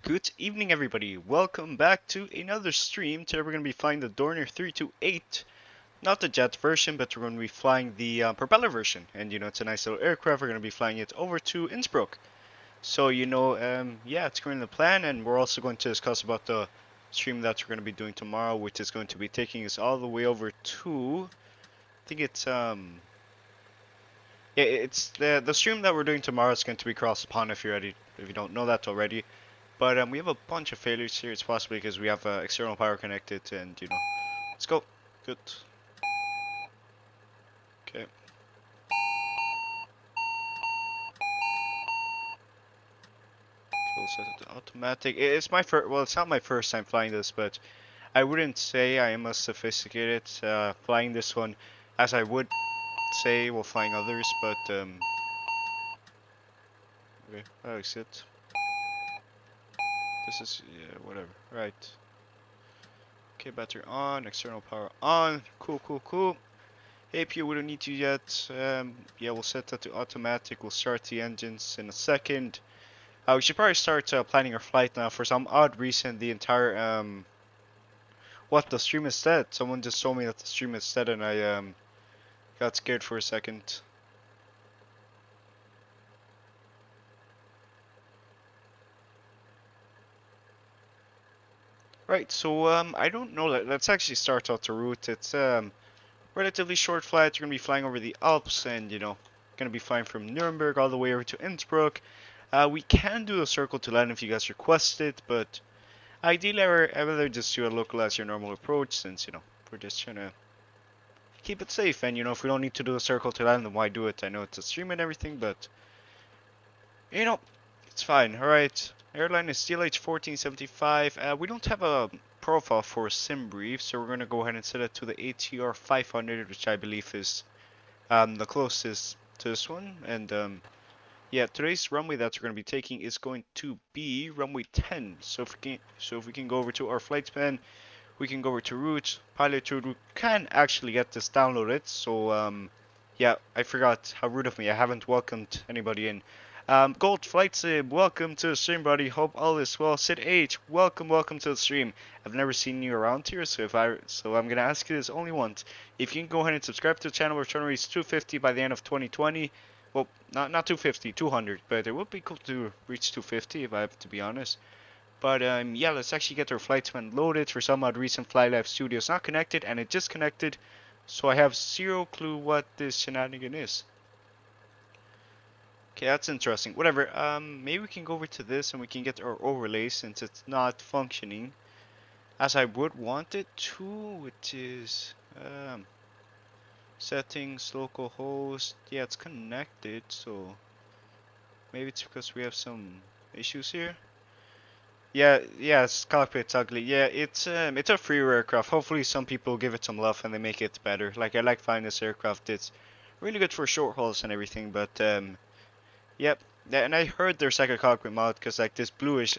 Good evening, everybody. Welcome back to another stream. Today we're going to be flying the Dornier 328, not the jet version, but we're going to be flying the propeller version. And it's a nice little aircraft. We're going to be flying it over to Innsbruck. So yeah, it's going to plan, and we're also going to discuss about the stream that we're going to be doing tomorrow, which is going to be taking us all the way over to. I think it's yeah, it's the stream that we're doing tomorrow is going to be across the pond if you don't know that already. But we have a bunch of failures here. It's possibly because we have external power connected, and let's go. Good. Okay. We'll set it to automatic. It's my first. Well, it's not my first time flying this, but I wouldn't say I am as sophisticated flying this one as I would say while flying others. But okay, that looks good. This is yeah, whatever. Right. Okay, battery on, external power on. Cool, cool, cool. APU, we don't need to yet. Yeah, we'll set that to automatic. We'll start the engines in a second. We should probably start planning our flight now. For some odd reason, the entire what, the stream is dead. Someone just told me that the stream is dead, and I got scared for a second. Right, so I don't know. Let's actually start out the route. It's relatively short flight. We're gonna be flying over the Alps, and gonna be flying from Nuremberg all the way over to Innsbruck. We can do a circle to land if you guys request it, but ideally I'd rather just do a localize your normal approach, since we're just trying to keep it safe. And if we don't need to do a circle to land, then why do it? I know it's a stream and everything, but it's fine. All right. Airline is STLH1475. We don't have a profile for SimBrief, so we're gonna go ahead and set it to the ATR 500, which I believe is the closest to this one. And yeah, today's runway that we're gonna be taking is going to be runway 10. So if we can go over to our flight plan, we can go over to route, pilot route. We can actually get this downloaded. So yeah, I forgot. How rude of me. I haven't welcomed anybody in. Gold Flight Sim, welcome to the stream, buddy. Hope all is well. Sid H, welcome to the stream. I've never seen you around here, so I'm gonna ask you this only once. If you can go ahead and subscribe to the channel, we're trying to reach 250 by the end of 2020. Well, not 250, 200, but it would be cool to reach 250 if I have to be honest. But yeah, let's actually get our flight plan loaded. For some odd reason, FlyLive Studio is not connected, and it just connected, so I have zero clue what this shenanigan is. Okay, that's interesting. Whatever. Maybe we can go over to this and we can get our overlay since it's not functioning as I would want it to, which is settings, localhost. Yeah, it's connected, so maybe it's because we have some issues here. Yeah, it's cockpit's ugly. Yeah, it's a free aircraft. Hopefully, some people give it some love and they make it better. Like I like flying this aircraft. It's really good for short hauls and everything, but yep. Yeah, and I heard there's like a cockpit mod because like this bluish,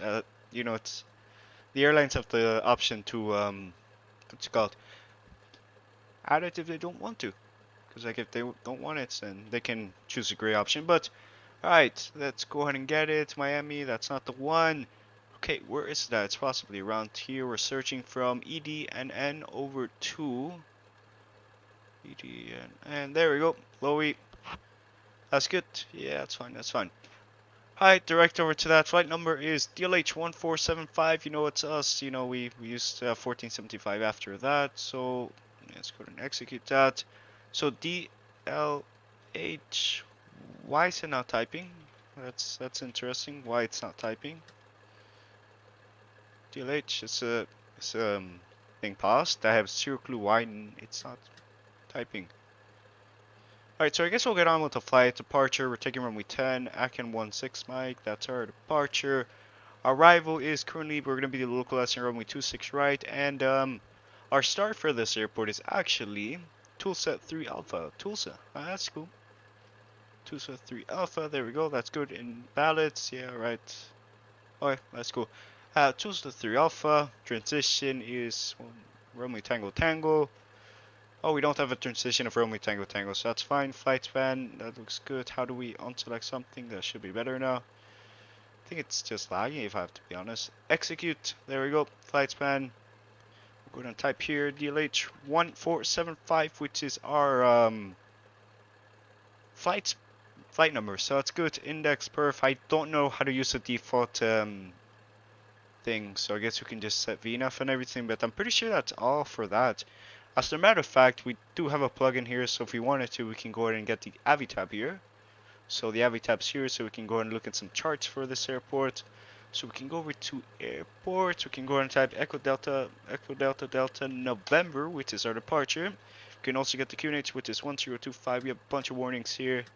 it's the airlines have the option to what's it called? Add it if they don't want to, because like if they don't want it, then they can choose a gray option. But all right, let's go ahead and get it. Miami, that's not the one. Okay, where is that? It's possibly around here. We're searching from EDNN over to EDNN. There we go. Lowy. That's good. Yeah, that's fine. That's fine. Alright, direct over to that. Flight number is DLH1475. You know, it's us. You know, we used 1475 after that. So let's go and execute that. So DLH. Why is it not typing? That's interesting. Why it's not typing? DLH. It's a thing passed. I have zero clue why it's not typing. Alright, so I guess we'll get on with the flight. Departure, we're taking runway 10, Akin 16 Mike, that's our departure. Arrival is currently, we're going to be localizing runway 26 right, and our start for this airport is actually Tulsa 3 Alpha. Tulsa, that's cool. Tulsa 3 Alpha, there we go, that's good. In ballots, yeah, right. Alright, that's cool. Tulsa 3 Alpha, transition is runway Tango Tango. Oh, we don't have a transition of runway Tango Tango, so that's fine. Flight span, that looks good. How do we unselect something? That should be better now. I think it's just lagging if I have to be honest. Execute. There we go. Flight span. We're going to type here DLH1475, which is our flight number. So it's good. Index perf. I don't know how to use the default thing, so I guess we can just set VNAF and everything, but I'm pretty sure that's all for that. As a matter of fact, we do have a plugin here, so if we wanted to, we can go ahead and get the AVI tab here. So the AVI tab's here, so we can go ahead and look at some charts for this airport. So we can go over to airports, we can go ahead and type Echo Delta November, which is our departure. We can also get the QNH, which is 1025. We have a bunch of warnings here.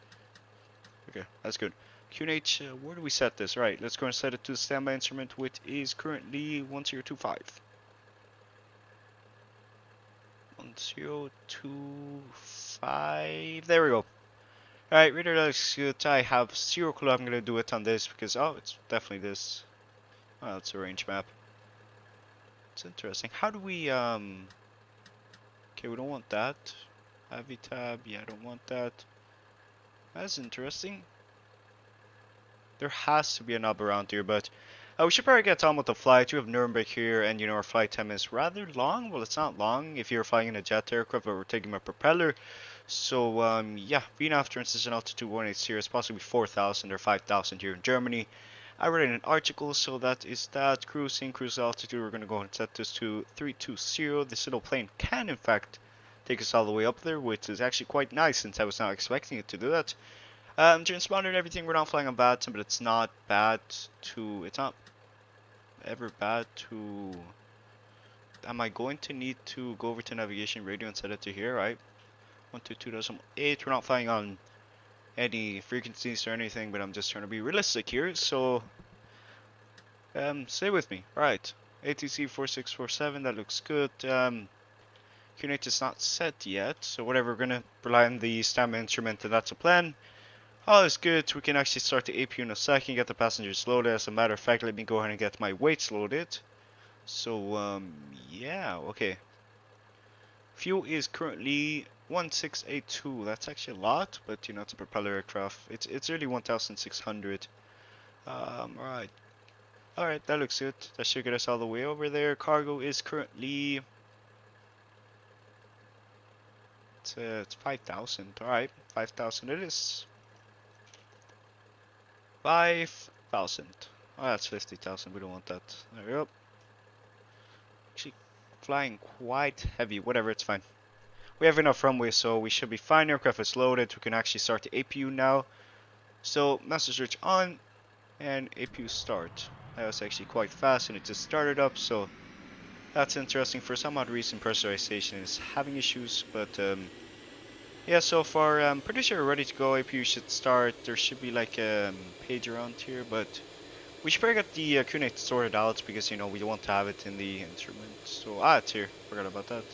Okay, that's good. QNH, where do we set this? Right, let's go and set it to the standby instrument, which is currently 1025. 1025. There we go. Alright, radar looks good. I have zero clue I'm gonna do it on this because, oh, it's definitely this. Oh, it's a range map. It's interesting. How do we, okay, we don't want that. AVI tab, yeah, I don't want that. That's interesting. There has to be a knob around here, but we should probably get on with the flight. We have Nuremberg here, and you know our flight time is rather long. Well, it's not long if you're flying in a jet aircraft, but we're taking a propeller. So yeah, VNAF transition altitude 180 is possibly 4,000 or 5,000 here in Germany. I read an article, so that is that. Cruise altitude, we're going to go and set this to 320. This little plane can in fact take us all the way up there, which is actually quite nice since I was not expecting it to do that. Transponder and everything, we're not flying on Baton, but it's not bad to, it's not ever bad to, am I going to need to go over to navigation radio and set it to here, right? 122.8, we're not flying on any frequencies or anything, but I'm just trying to be realistic here, so, stay with me, right? ATC 4647, that looks good. QNH is not set yet, so whatever, we're gonna rely on the standby instrument, and that's a plan. All is good. We can actually start the APU in a second, get the passengers loaded. As a matter of fact, let me go ahead and get my weights loaded. So, yeah, okay. Fuel is currently 1682. That's actually a lot, but you know, it's a propeller aircraft. It's really 1600. Alright. Alright, that looks good. That should get us all the way over there. Cargo is currently, it's 5,000. Alright, 5,000 it is. 5,000. Oh, that's 50,000. We don't want that. There we go. Actually, flying quite heavy. Whatever, it's fine. We have enough runway, so we should be fine. Aircraft is loaded. We can actually start the APU now. So, master switch on, and APU start. That was actually quite fast, and it just started up, so that's interesting. For some odd reason, pressurization is having issues, but yeah, so far I'm pretty sure we're ready to go. APU should start. There should be like a page around here, but we should probably get the QNH sorted out because you know we want to have it in the instrument. So it's here. Forgot about that.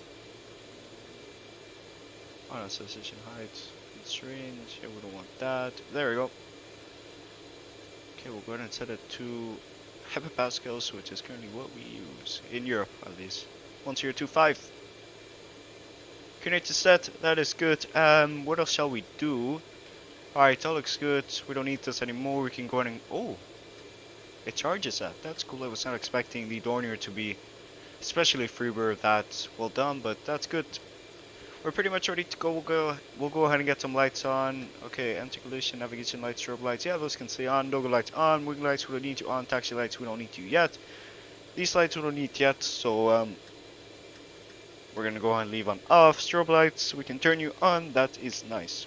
Oh no, sensation height, range. Yeah, we don't want that. There we go. Okay, we'll go ahead and set it to heptapascals, which is currently what we use in Europe at least. 1025. QNH is set, that is good. What else shall we do? Alright, that looks good. We don't need this anymore. We can go ahead and, oh, it charges that. That's cool. I was not expecting the Dornier to be, especially if we were that well done, but that's good. We're pretty much ready to go. We'll go ahead and get some lights on. Okay, anti-collision, navigation lights, strobe lights. Yeah, those can stay on. Logo lights on. Wing lights we don't need you on. Taxi lights we don't need you yet. These lights we don't need yet. So we're gonna go ahead and leave on off. Strobe lights we can turn you on. That is nice.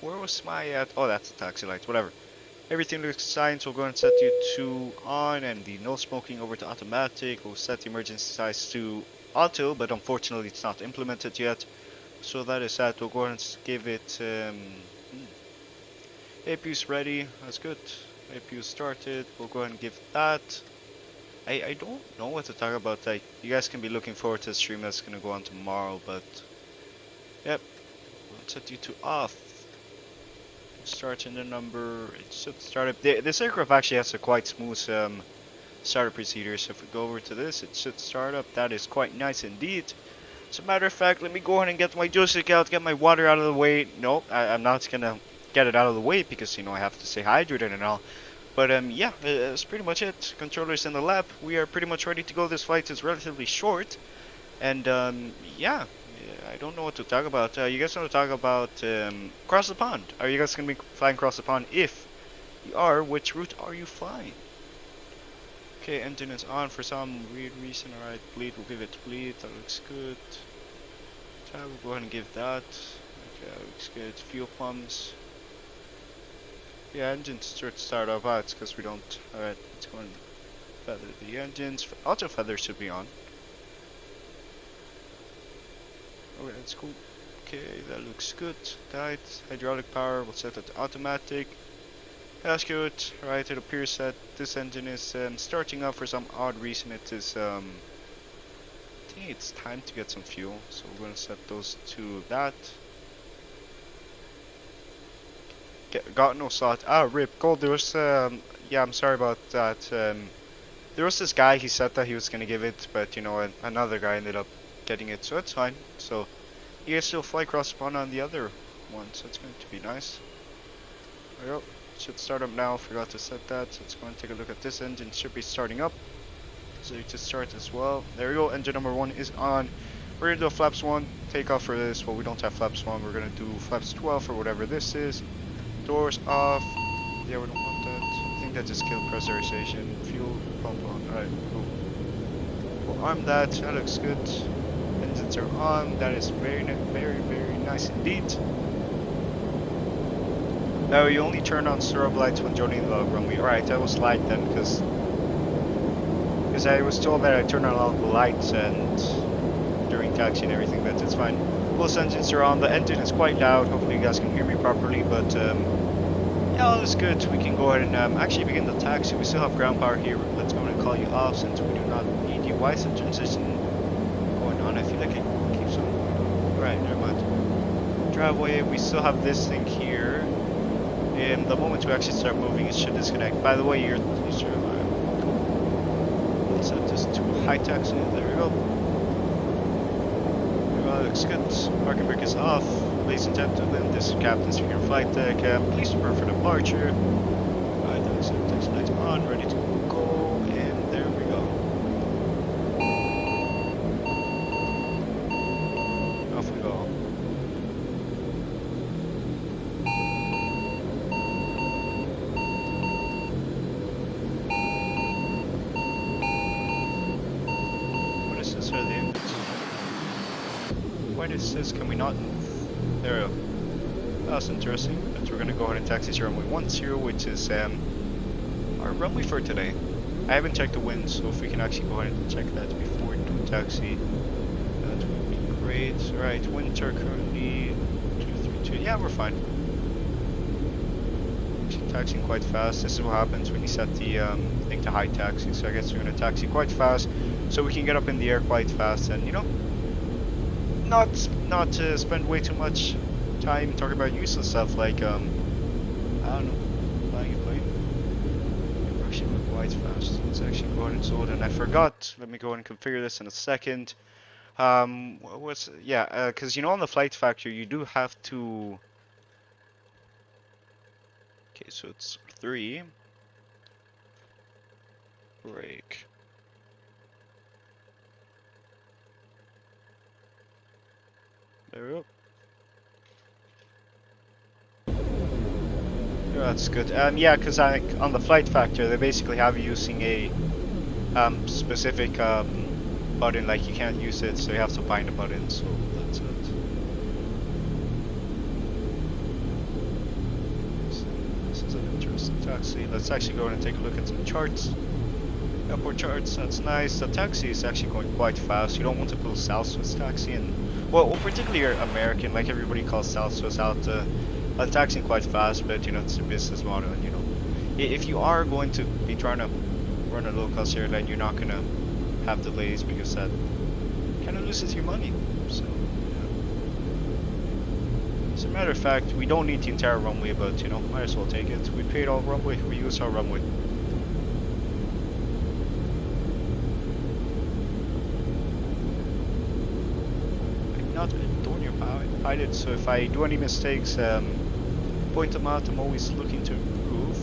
Where was my oh, that's the taxi lights. Whatever. Everything looks fine. So we'll go ahead and set you to on, and the no smoking over to automatic. We'll set the emergency size to auto, but unfortunately it's not implemented yet, so that is that. We'll go ahead and give it APU's ready. That's good. APU started. We'll go ahead and give that. I don't know what to talk about. Like, you guys can be looking forward to the stream that's gonna go on tomorrow, but yep, we'll set you to off. Start in the number. It should start up. This aircraft actually has a quite smooth startup procedure, so if we go over to this, it should start up. That is quite nice indeed. As a matter of fact, let me go ahead and get my joystick out, get my water out of the way. No, I'm not gonna get it out of the way because, you know, I have to stay hydrated and all. But yeah, that's pretty much it. Controllers in the lab. We are pretty much ready to go. This flight is relatively short. And yeah, I don't know what to talk about. You guys want to talk about cross the pond? Are you guys going to be flying across the pond? If you are, which route are you flying? Okay, engine is on for some weird reason. Alright, bleed, we'll give it bleed. That looks good. We'll go ahead and give that. Okay, that looks good. Fuel pumps. Yeah, engines should start off. It's because we don't. Alright, let's go and feather the engines. Auto feather should be on. Okay, that's cool. Okay, that looks good. Tight. Hydraulic power, we'll set it to automatic. That's good. Right, it appears that this engine is starting up for some odd reason. It is, I think it's time to get some fuel. So we're going to set those to that. Got no slot. Ah, rip. Gold, there was, yeah, I'm sorry about that. There was this guy, he said that he was going to give it, but, you know, another guy ended up getting it, so it's fine. So, you guys still fly across the pond on the other one, so it's going to be nice. There we go. Should start up now. Forgot to set that. So let's go and take a look at this engine. Should be starting up. So you to start as well. There we go. Engine number 1 is on. We're gonna do a flaps 1. Take off for this. Well, we don't have flaps 1. We're gonna do flaps 12 or whatever this is. Doors off. Yeah, we don't want that. I think that just killed pressurization. Fuel pump on. Alright, cool. We'll arm that. That looks good. Engines are on. That is very, very nice indeed. No, you only turn on strobe lights when joining the runway. Alright, that was light then, because I was told that I turned on all the lights and during taxi and everything, but it's fine. Both engines are on. The engine is quite loud. Hopefully you guys can hear me properly, but yeah, all is good. We can go ahead and actually begin the taxi. We still have ground power here. Let's go ahead and call you off since we do not need you. Why is the transition going on? I feel like it keeps on. Alright, never mind. Driveway, we still have this thing here. The moment we actually start moving, it should disconnect. By the way, you're sure. Cool. Let's set this to high taxi. There we go. Looks good. Parking brake is off. Ladies and gentlemen, this is Captain speaking on flight deck. Please prepare for departure. Alright, that looks good. Taxi lights on, ready to go, and there we go. Off we go. Why does this, can we not move? There we go. That's interesting. But we're gonna go ahead and taxi to runway 10, which is our runway for today. I haven't checked the wind, so if we can actually go ahead and check that before we do taxi, that would be great. Alright, winds are currently 232. Yeah, we're fine. Actually taxiing quite fast. This is what happens when you set the thing to high taxi. So I guess we're gonna taxi quite fast, so we can get up in the air quite fast, and you know, not spend way too much time talking about useless stuff like I don't know, flying a plane. We're actually going quite fast. Let's actually go ahead and load. And I forgot. Let me go ahead and configure this in a second. Because you know on the flight factor you do have to. Okay, so it's 3. Break. There we go. Yeah, that's good. Yeah, because on the flight factor they basically have you using a specific button, like you can't use it, so you have to bind a button. So that's it. This is an interesting taxi. Let's actually go and take a look at some charts. Airport charts. That's nice. The taxi is actually going quite fast. You don't want to pull Southwest taxi and. Well, particularly American, like everybody calls Southwest out taxing quite fast, but you know it's a business model, and you know if you are going to be trying to run a low-cost airline, you're not gonna have delays because that kind of loses your money. So, yeah. As a matter of fact, we don't need the entire runway, but you know, might as well take it. We paid all runway. We use our runway. Not Dornier pilot, so if I do any mistakes, point them out. I'm always looking to improve.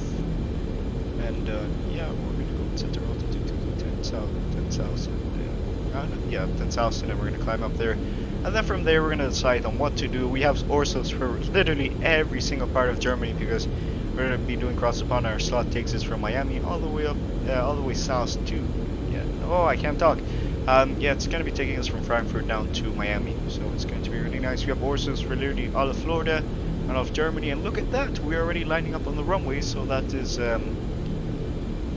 And yeah, we're gonna go set our altitude to 10,000. Yeah, 10,000, and we're gonna climb up there. And then from there, we're gonna decide on what to do. We have Orsos for literally every single part of Germany because we're gonna be doing cross upon. Our slot takes us from Miami all the way up, all the way south to. Yeah. Oh, I can't talk. Yeah, it's gonna be taking us from Frankfurt down to Miami, so it's going to be really nice. We have Orsos for literally all of Florida and all of Germany, and look at that, we're already lining up on the runway, so that is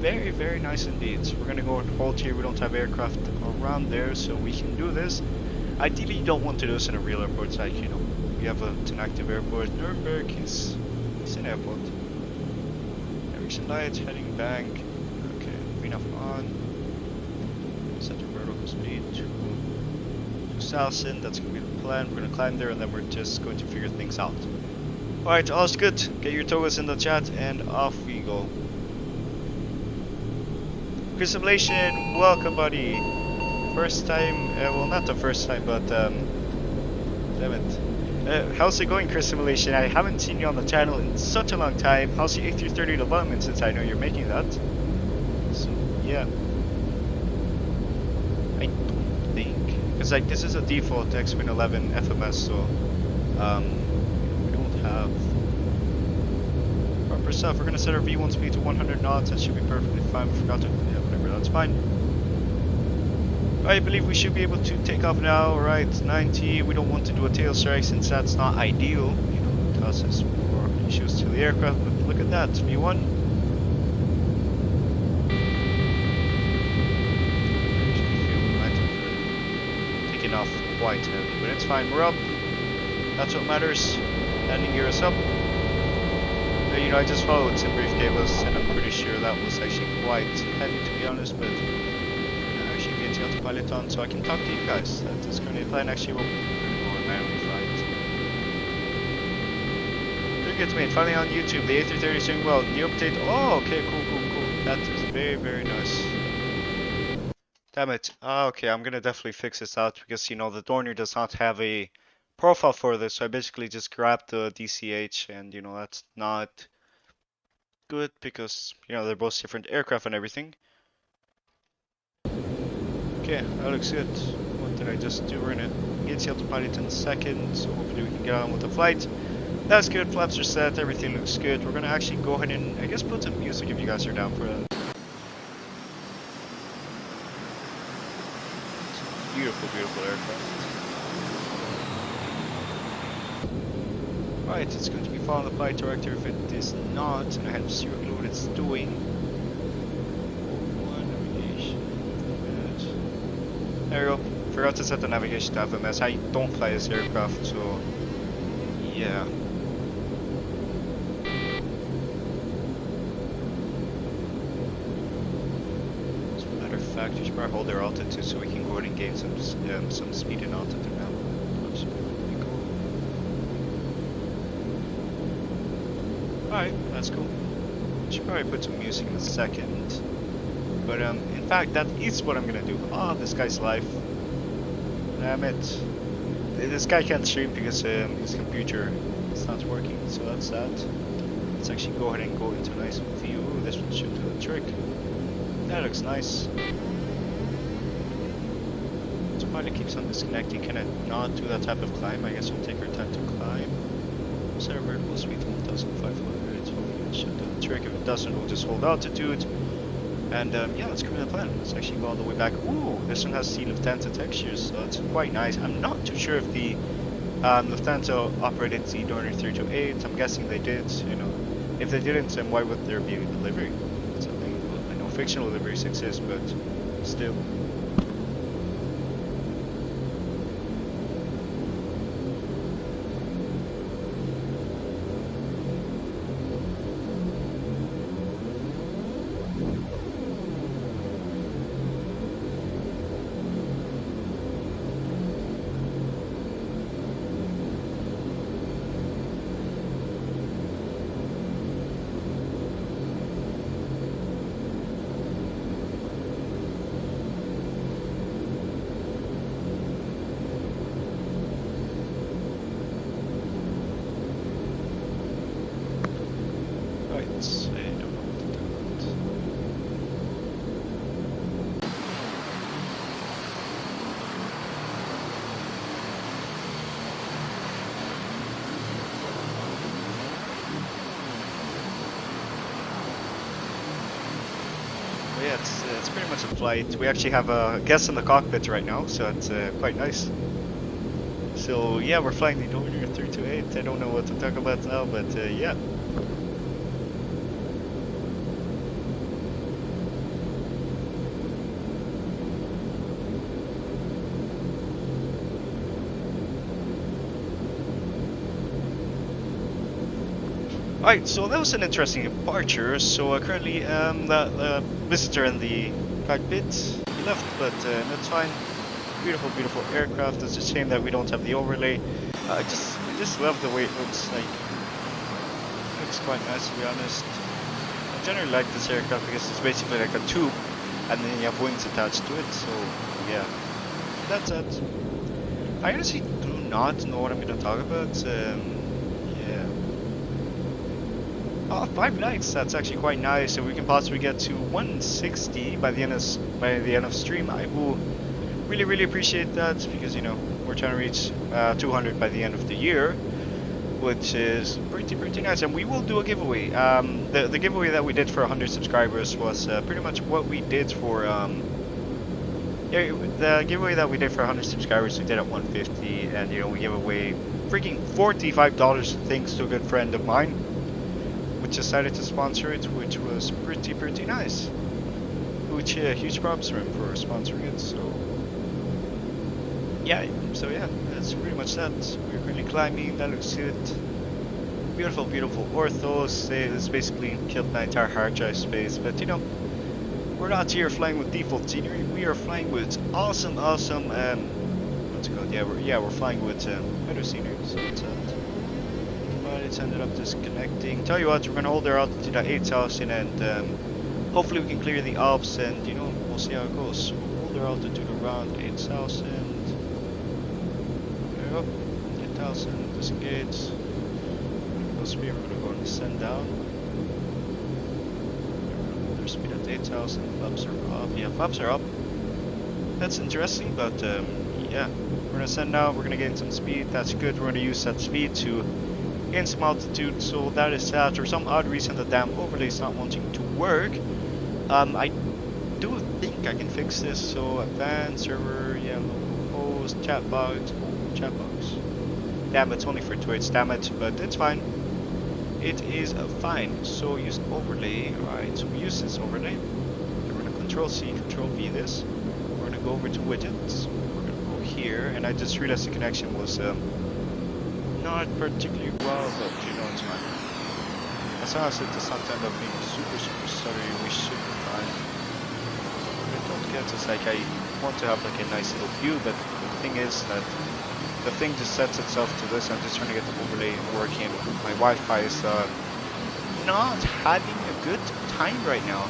very, very nice indeed. So we're gonna go and hold here. We don't have aircraft around there, so we can do this. Ideally, you don't want to do this in a real airport, like, you know, we have an active airport. Nuremberg is an airport. Direction light, heading bank. Okay, enough on. Set the vertical speed to 2,000. That's gonna be the plan. We're gonna climb there, and then we're just going to figure things out. Alright, all's good. Get your togas in the chat, and off we go. Chris Simulation, welcome, buddy. First time, well, not the first time, but damn it. How's it going, Chris Simulation? I haven't seen you on the channel in such a long time. How's the A330 development, since I know you're making that? So yeah, I don't think, because like this is a default XPLANE-11 FMS, so we don't have proper stuff. We're gonna set our V1 speed to 100 knots. That should be perfectly fine. We forgot to, yeah, whatever. That's fine. I believe we should be able to take off now. Right, 90. We don't want to do a tail strike since that's not ideal. You know, it causes more issues to the aircraft. But look at that, V1. Taking off quite heavy, but it's fine. We're up. That's what matters. Landing gear is up. You know, I just followed some brief cables, and I'm pretty sure that was actually quite heavy, to be honest. But actually getting autopilot on, so I can talk to you guys. That is currently the plan. Actually, we'll go manually flight. Very good, mate. Finally on YouTube. The A330 is doing well. New update. Oh, okay, cool. That is very, very nice. Damn it. Okay, I'm gonna definitely fix this out because, you know, the Dornier does not have a profile for this, so I basically just grabbed the DCH, and, you know, that's not good because, you know, they're both different aircraft and everything. Okay, that looks good. What did I just do? We're gonna get the autopilot in a second, so hopefully we can get on with the flight. That's good, flaps are set, everything looks good. We're gonna actually go ahead and, I guess, put some music if you guys are down for that. Beautiful, beautiful aircraft. Right, it's going to be following the flight director. If it is not, and I have to see what it's doing. There we go. Forgot to set the navigation to FMS. I don't fly this aircraft, so yeah. As a matter of fact, we should probably hold their altitude so we can go ahead and gain some speed and altitude now. Alright, that's cool. Should probably put some music in a second. But in fact, that is what I'm gonna do. Ah, this guy's live. Damn it. This guy can't stream because his computer is not working, so that's that. Let's actually go ahead and go into a nice view. This one should do the trick. That looks nice. So pilot keeps on disconnecting. Can I not do that type of climb? I guess we'll take our time to climb. Set our vertical speed to 1,500. Hopefully it should do the trick. If it doesn't, we'll just hold altitude. And yeah, that's currently the plan. Let's actually go all the way back. Ooh, this one has sea Lufthansa textures, so that's quite nice. I'm not too sure if the Lufthansa operated the Dornier 328. I'm guessing they did. You know, if they didn't, then why would there be a delivery? That's something. I know fictional deliveries exist, but still. Right, I don't know what to do with it. But yeah, it's pretty much a flight. We actually have a guest in the cockpit right now, so it's quite nice. So yeah, we're flying the Dornier 328. I don't know what to talk about now, but yeah. Alright, so that was an interesting departure. So currently the visitor in the cockpit he left, but that's fine. Beautiful, beautiful aircraft. It's a shame that we don't have the overlay. I just love the way it looks. Like, it looks quite nice, to be honest. I generally like this aircraft because it's basically like a tube, and then you have wings attached to it. So yeah, that's it. I honestly do not know what I'm gonna talk about. Yeah. Oh, 5 likes. That's actually quite nice. So we can possibly get to 160 by the end of stream. I will really appreciate that, because you know we're trying to reach 200 by the end of the year, which is pretty nice. And we will do a giveaway. The giveaway that we did for 100 subscribers was pretty much what we did for yeah, the giveaway that we did for 100 subscribers we did at 150, and you know we gave away freaking $45 thanks to a good friend of mine, which decided to sponsor it, which was pretty nice. Which huge props to him for sponsoring it. Yeah, so yeah, that's pretty much that. We're currently climbing, that looks good. Beautiful orthos. This basically killed my entire hard drive space, but you know, we're not here flying with default scenery. We are flying with awesome, what's it called? Yeah, we're flying with better scenery. So that's it. But it's ended up disconnecting. Tell you what, we're gonna hold our altitude at 8,000, and hopefully we can clear the Alps, and you know, we'll see how it goes. We'll hold our altitude around 8,000. 8,000, disengage. Speed, we're gonna go and descend down. Hold our speed at 8,000. Flaps are up. Yeah, flaps are up. That's interesting, but yeah, we're gonna send now. We're gonna gain some speed. That's good. We're gonna use that speed to gain some altitude. So that is that. For some odd reason, the damn overlay is not wanting to work. I do think I can fix this. So advanced server, yeah, local host, chat box. Damn, it's only for Twitch, damn it, but it's fine. It is fine. So use overlay. Alright, so we use this overlay. We're gonna control C, control V this. We're gonna go over to widgets. We're gonna go here, and I just realized the connection was not particularly well, but you know it's fine. As long as it does not end up being super stuttery, we should be fine. What I don't get is like I want to have like a nice little view, but the thing is that the thing just sets itself to this. I'm just trying to get the overlay working. My Wi-Fi is not having a good time right now.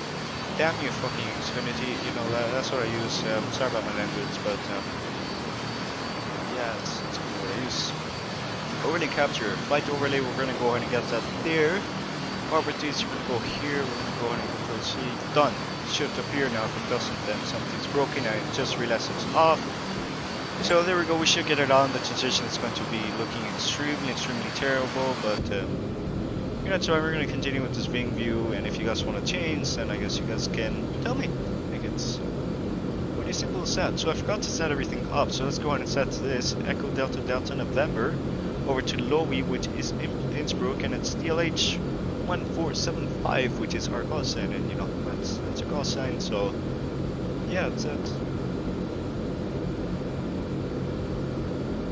Damn you fucking Xfinity, you know, that's what I use. Sorry about my language, but yeah, it's cool. I use overlay capture, flight overlay. We're gonna go ahead and get that there. Properties, we're gonna go here. We're gonna go ahead and control C. Done. It should appear now. If it doesn't, then something's broken. I just realized it's off. So there we go, we should get it on. The transition is going to be looking extremely terrible, but you know, so we're going to continue with this Bing view, and if you guys want to change, then I guess you guys can tell me. Like, it's pretty simple to set. So I forgot to set everything up, so let's go ahead and set this Echo Delta November over to Lowy, which is in Innsbruck, and it's DLH 1475, which is our call sign, and you know, that's a call sign, so yeah, that's it.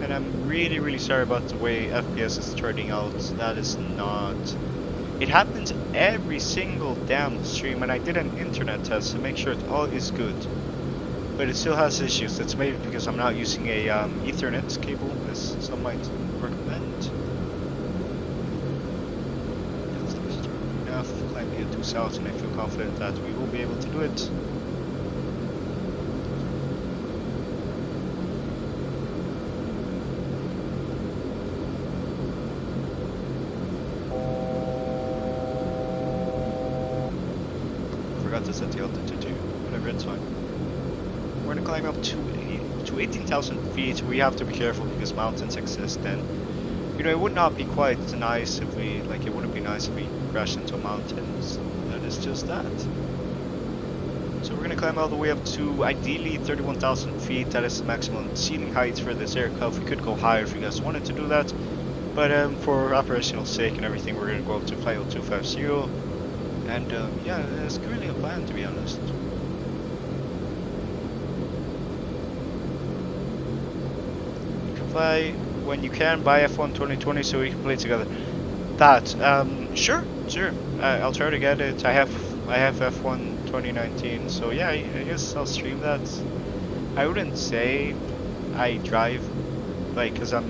And I'm really sorry about the way FPS is turning out. That is not... It happens every single damn stream, and I did an internet test to make sure it all is good. But it still has issues. That's maybe because I'm not using a Ethernet cable, as some might recommend. Enough, climbing at 2,000, I feel confident that we will be able to do it. forgot to set the altitude too. Whatever, it's fine. We're gonna climb up to 18,000 feet. We have to be careful because mountains exist, and you know, it would not be quite nice if we, like, it wouldn't be nice if we crashed into a mountain. So that is just that. So we're gonna climb all the way up to ideally 31,000 feet. That is the maximum ceiling height for this aircraft. We could go higher if you guys wanted to do that, but for operational sake and everything, we're gonna go up to flight 250. And yeah, it's currently a plan, to be honest. You can fly when you can. Buy F1 2020 so we can play together. That sure. I'll try to get it. I have F1 2019, so yeah, I guess I'll stream that. I wouldn't say I drive, like, cause I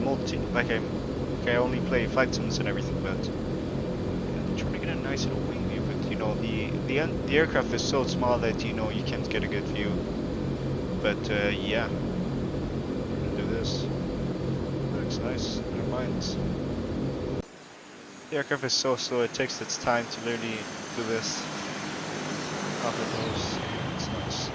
only play flight sims and everything, but I'm trying to get a nice little wing view. But you know, the aircraft is so small that you know you can't get a good view. But yeah, we're gonna do this. Looks nice. Never mind. The aircraft is so slow, it takes its time to literally do this. Off of those. It's nice.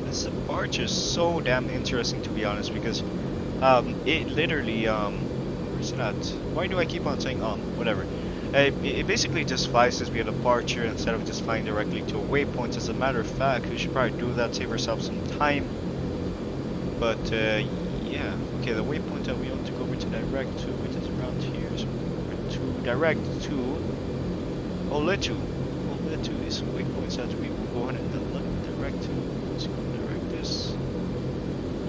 This barge is so damn interesting, to be honest, because it literally where's it at? Why do I keep on saying whatever. It basically just flies as we had a departure instead of just flying directly to a waypoint. As a matter of fact, we should probably do that, save ourselves some time. But yeah, okay, the waypoint that we want to go over to direct to, which is around here, so we're going to direct to Oletu. Oletu is waypoints that we will go ahead and direct to. Let's go direct this.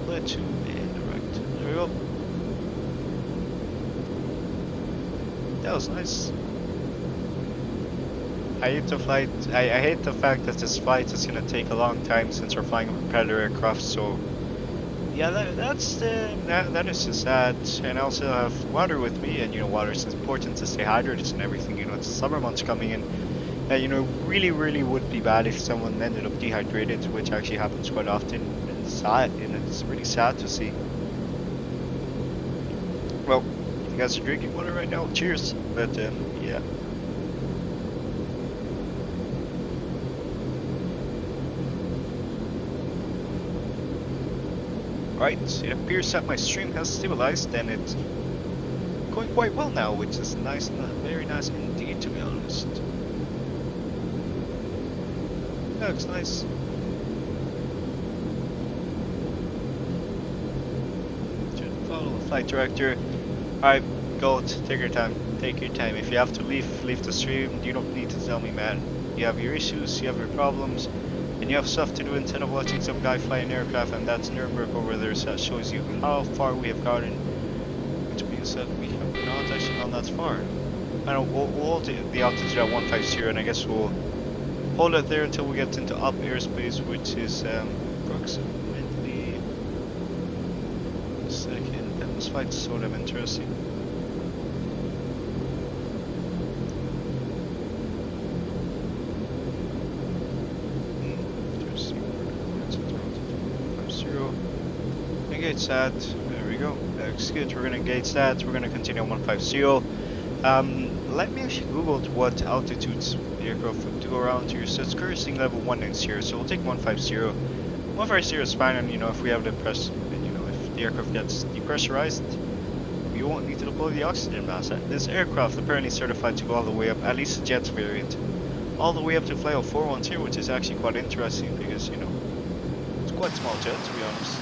Oletu and direct. There we go. That was nice. I hate the flight. I hate the fact that this flight is gonna take a long time since we're flying a propeller aircraft. So yeah, that is just sad. And I also have water with me, and you know, water is important to stay hydrated and everything. You know, it's the summer months coming in, and you know, really would be bad if someone ended up dehydrated, which actually happens quite often. And it's sad, and it's really sad to see. Well, if you guys are drinking water right now, cheers. But yeah. Right, it appears that my stream has stabilized and it's going quite well now, which is nice, very nice indeed, to be honest. That looks nice. Should follow the flight director. Alright, go, take your time. Take your time. If you have to leave the stream. You don't need to tell me, man. You have your issues, you have your problems. And you have stuff to do instead of watching some guy fly an aircraft, and that's Nuremberg over there, so that shows you how far we have gotten. Which means that we have not actually gone that far. I don't know, we'll hold the altitude at 150, and I guess we'll hold it there until we get into up airspace, which is approximately a second. That was flight sort of interesting. Gauge that. There we go. Looks good. We're gonna gauge that. We're gonna continue on 150. Let me actually Google what altitudes the aircraft would do around here. So it's currently level 190, so we'll take 150. 150 is fine, and you know, if we have the press, and you know, if the aircraft gets depressurized, we won't need to deploy the oxygen mask. This aircraft apparently certified to go all the way up, at least the jets variant, all the way up to fly 412, which is actually quite interesting because you know, it's quite a small jet, to be honest.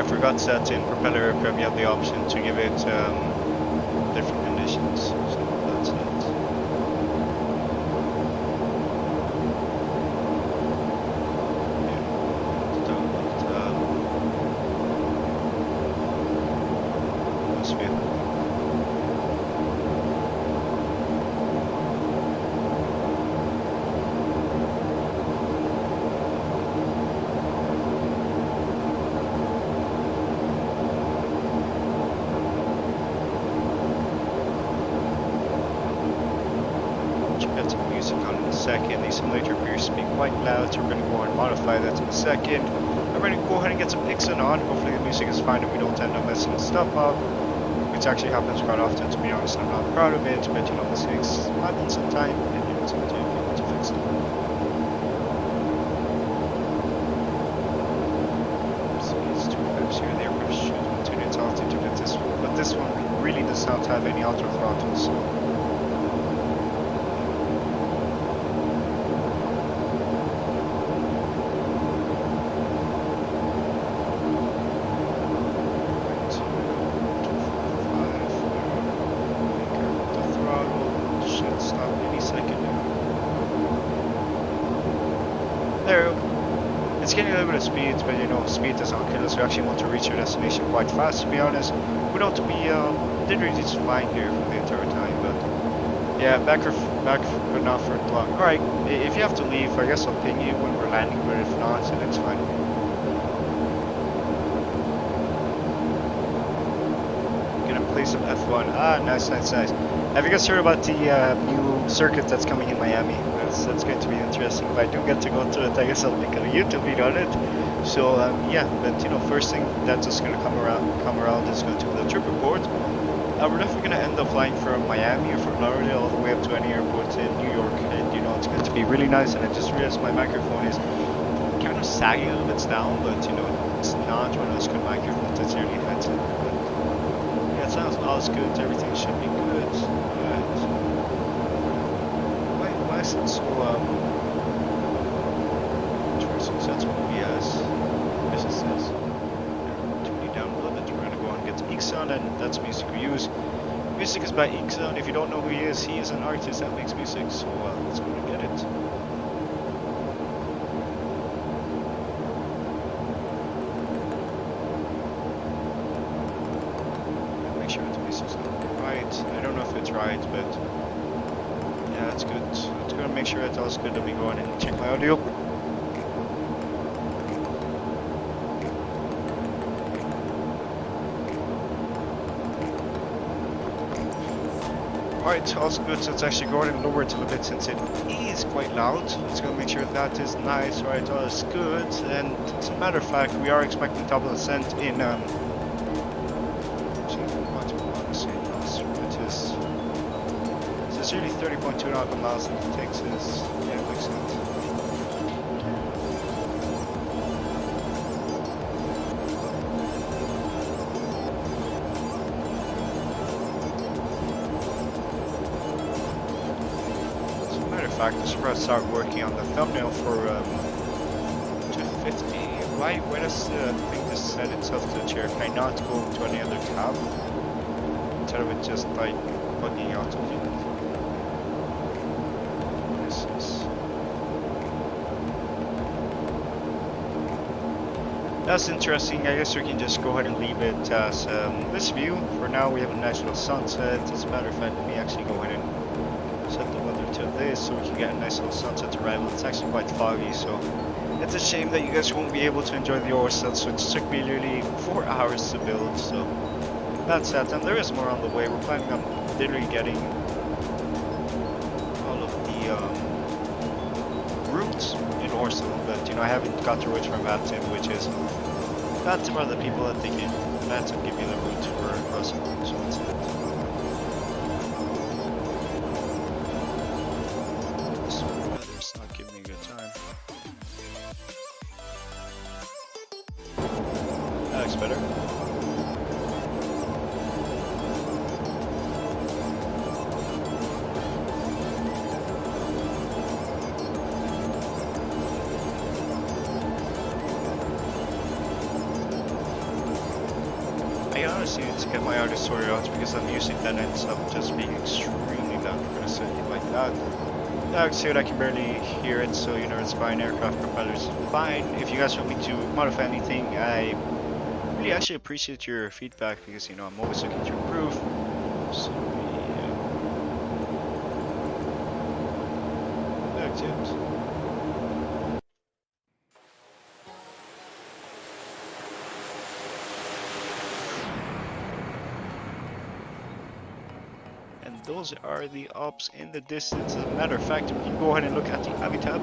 Forgot that in propeller aircraft you have the option to give it different conditions, so that's it. get some music on in a second. The simulator appears to be quite loud, so we're going to go and modify that in a second. I'm going to go ahead and get some mixing on. Hopefully the music is fine and we don't end up messing stuff up, which actually happens quite often, to be honest. I'm not proud of it, but you know, mistakes happen sometime, and you know, it's up to you to fix it. So it's two clips here. The aircraft should tune its altitude at this one, but this one really does not have any auto throttle, so it's getting a little bit of speed, but you know, speed does not kill us. We actually want to reach our destination quite fast, to be honest. We don't we did really just flying here for the entire time, but yeah, back but not for long. Alright, if you have to leave, I guess I'll ping you when we're landing, but if not, then it's fine. Gonna play some F1. Ah, nice. Have you guys heard about the new circuit that's coming in Miami? That's going to be interesting. If I do get to go to it, I guess I'll make a YouTube video on it. So yeah, but you know, first thing that's just gonna come around is going to be the trip report. We're definitely gonna end up flying from Miami or from Florida all the way up to any airport in New York, and you know, it's going to be really nice. And I just realized my microphone is kind of sagging a little bit down, but you know, it's not one of those good microphones that's really headset. But yeah, it sounds all good. Everything should be good. Why is it so interesting? So that's what this is. Turning down a little bit. We're gonna go and get Ixon, and that's music we use. Music is by Ixon. If you don't know who he is an artist that makes music. So let's go and get it. Make sure the music's right. I don't know if it's right, but yeah, that's good. Let's go and make sure it's all good. Let me go on and check my audio. Alright, all's good, so it's actually going and lower it a little bit since it is quite loud. Let's go make sure that is nice. Alright, all is good, and as a matter of fact, we are expecting double ascent in it's really 30.2 nautical miles, and it takes us, yeah, it makes sense. As a matter of fact, I should probably start working on the thumbnail for 250. Why does the thing just set itself to the chair? Can I not go to any other tab? Instead of it just like bugging out of you. That's interesting. I guess we can just go ahead and leave it as this view. For now, we have a nice little sunset. As a matter of fact, let me actually go ahead and set the weather to this so we can get a nice little sunset arrival. It's actually quite foggy, so it's a shame that you guys won't be able to enjoy the Orset. So it took me literally 4 hours to build. So that's that. And there is more on the way. We're planning on literally getting all of the routes in Orset, but you know, I haven't got the route from Vatim, which is Vatim are the people that they can Vatim give you the route for crossing, so that's it. So the weather's not giving me a good time. That looks better. I honestly need to get my audio sorted out because the music that ends up just being extremely loud. We're gonna set it like that. Actually, I can barely hear it, so you know, it's fine. Aircraft propellers fine. If you guys want me to modify anything, I really actually appreciate your feedback because you know, I'm always looking to improve. So yeah. That's it. those are the Alps in the distance. As a matter of fact, we can go ahead and look at the Avitab.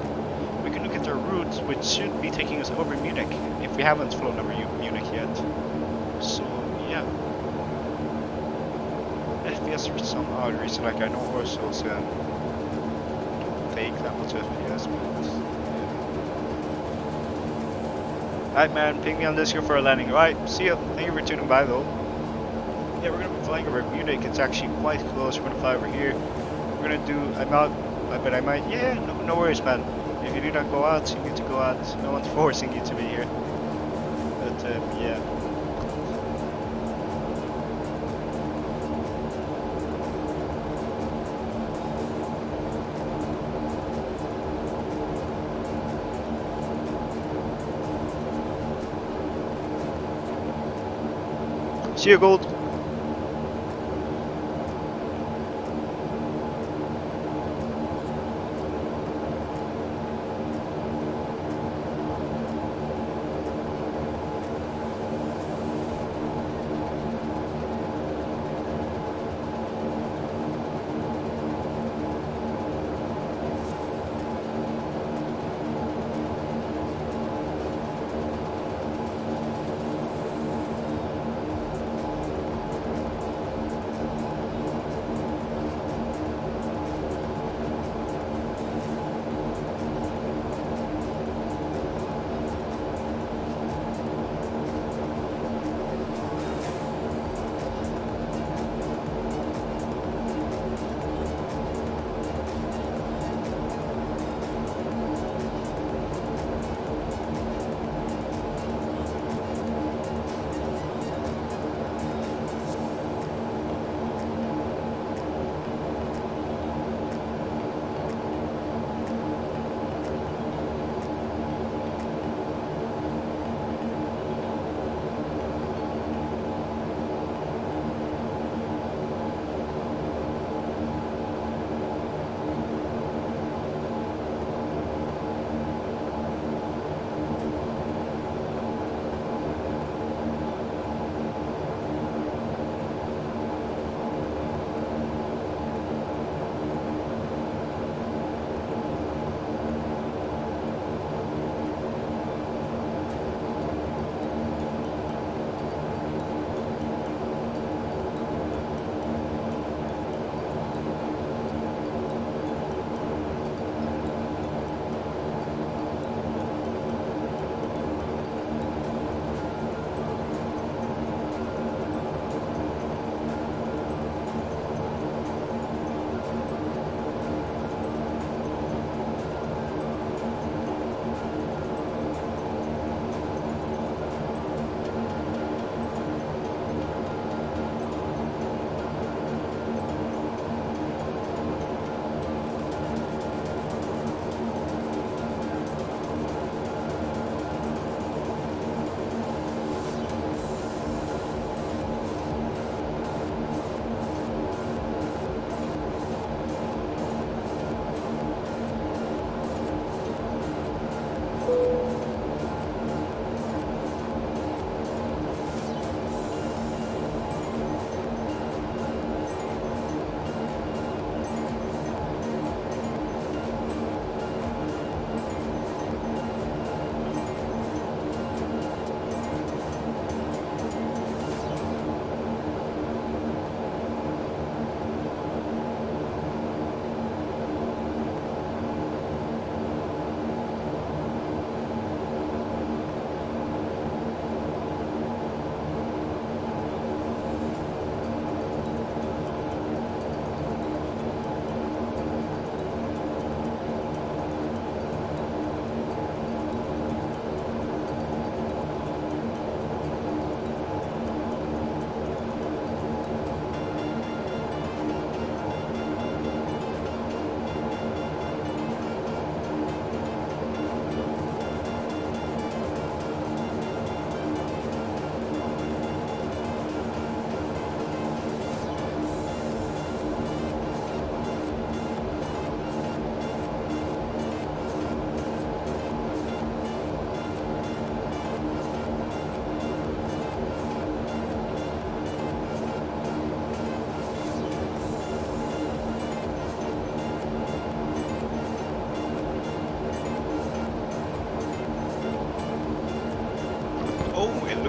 We can look at their route, which should be taking us over Munich, if we haven't flown over Munich yet. So, yeah. FPS for some odd reason, like I know Orso's don't take that much FPS, but yeah. Alright man, ping me on Discord for a landing. Alright, see ya. Thank you for tuning by though. Yeah, we're gonna be flying over Munich. It's actually quite close. We're gonna fly over here. We're gonna do, but I might, yeah, no worries man. If you do not go out, you need to go out. No one's forcing you to be here. But yeah. See you, Gold.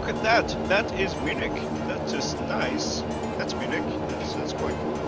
look at that! That is Munich. That is nice. That's Munich. That's quite cool.